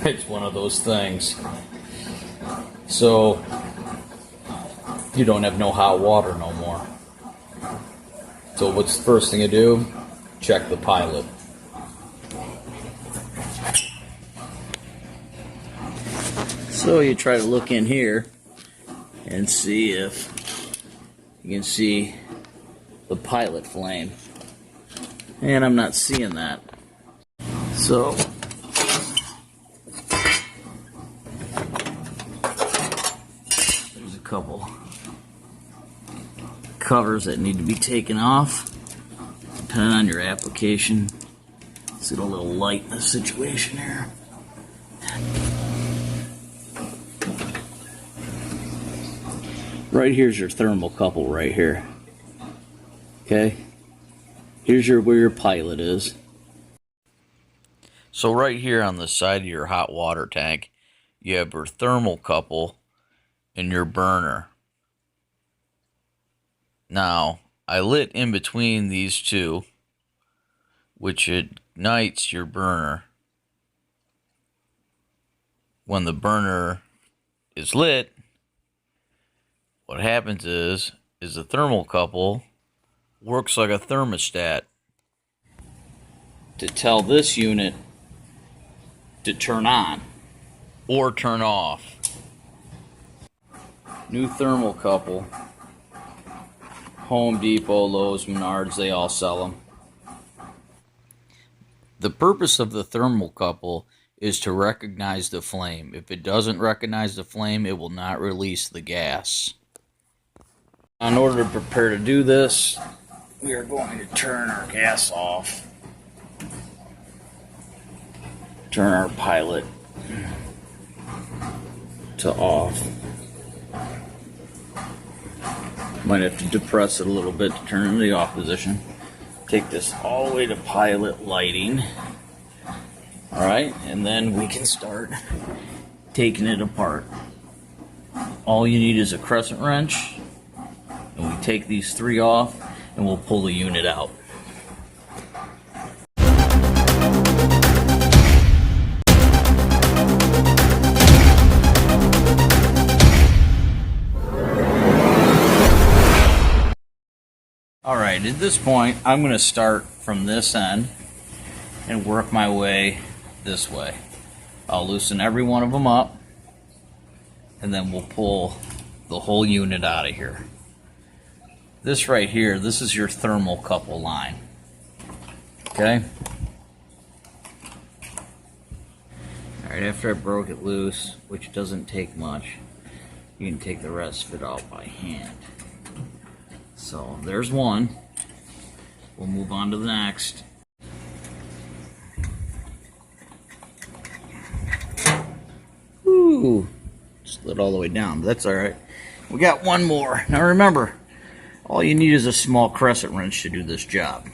It's one of those things. So you don't have no hot water no more. So what's the first thing you do? Check the pilot. So you try to look in here and see if you can see the pilot flame. And I'm not seeing that. So there's a couple covers that need to be taken off, depending on your application. Let's get a little light in this situation here. Right here's your thermocouple right here. Okay? Here's where your pilot is. So right here on the side of your hot water tank, you have your thermocouple and your burner. Now, I lit in between these two, which ignites your burner. When the burner is lit, what happens is the thermocouple works like a thermostat to tell this unit to turn on or turn off. New thermocouple. Home Depot, Lowe's, Menards, they all sell them. The purpose of the thermocouple is to recognize the flame. If it doesn't recognize the flame, it will not release the gas. In order to prepare to do this, we are going to turn our gas off. Turn our pilot to off. Might have to depress it a little bit to turn it into the off position. Take this all the way to pilot lighting. Alright, and then we can start taking it apart. All you need is a crescent wrench, and we take these three off and we'll pull the unit out. Alright, at this point, I'm going to start from this end and work my way this way. I'll loosen every one of them up, and then we'll pull the whole unit out of here. This right here, this is your thermocouple line. Okay? Alright, after I broke it loose, which doesn't take much, you can take the rest of it out by hand. So there's one. We'll move on to the next. Ooh, slid all the way down, but that's alright. We got one more. Now remember, all you need is a small crescent wrench to do this job.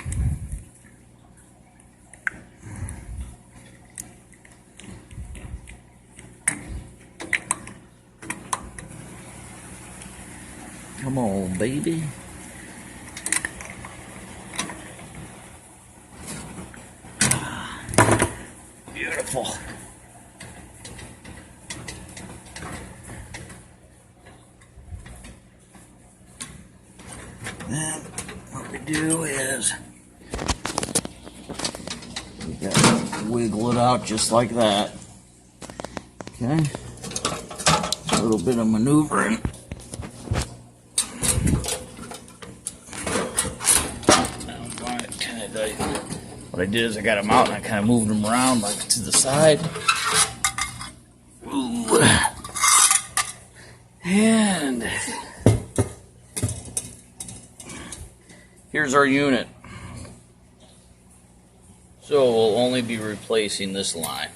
Come on, baby. Beautiful. Then what we do is we gotta wiggle it out just like that. Okay. A little bit of maneuvering. What I did is I got them out and I kind of moved them around like to the side. Ooh. And here's our unit. So we'll only be replacing this line.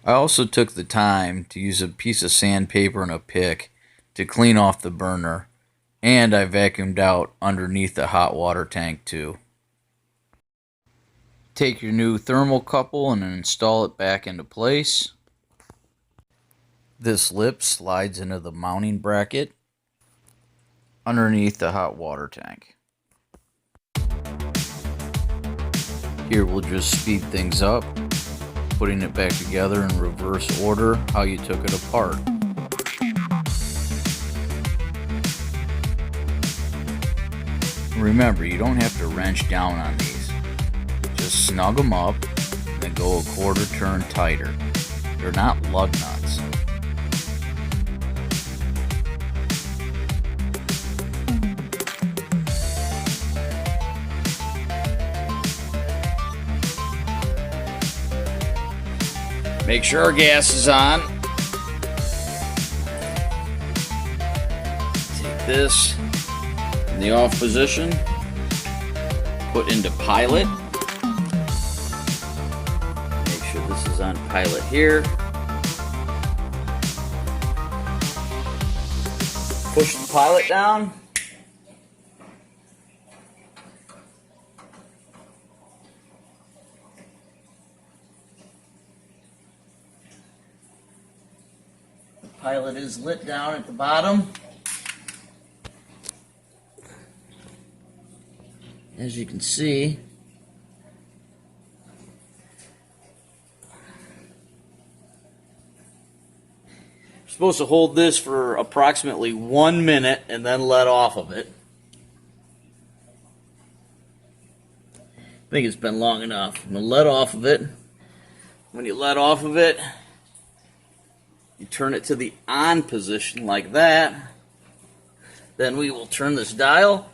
I also took the time to use a piece of sandpaper and a pick to clean off the burner. And I vacuumed out underneath the hot water tank too. Take your new thermocouple and install it back into place. This lip slides into the mounting bracket underneath the hot water tank. Here we'll just speed things up, putting it back together in reverse order how you took it apart. Remember, you don't have to wrench down on these. Just snug them up and then go a quarter turn tighter. They're not lug nuts. Make sure our gas is on. Take this in the off position, put into pilot. Make sure this is on pilot here. Push the pilot down. Pilot is lit down at the bottom. As you can see, you're supposed to hold this for approximately 1 minute and then let off of it. I think it's been long enough. I'm going to let off of it. When you let off of it, you turn it to the on position like that. Then we will turn this dial,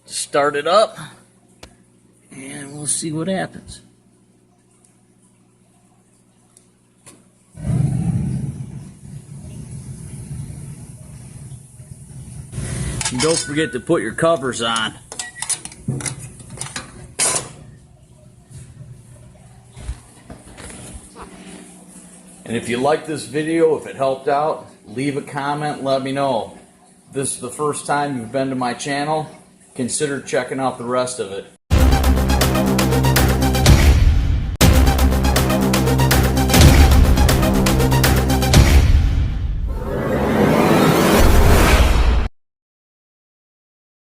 start it up, and we'll see what happens. And don't forget to put your covers on. And if you like this video, if it helped out, leave a comment, let me know. If this is the first time you've been to my channel, consider checking out the rest of it.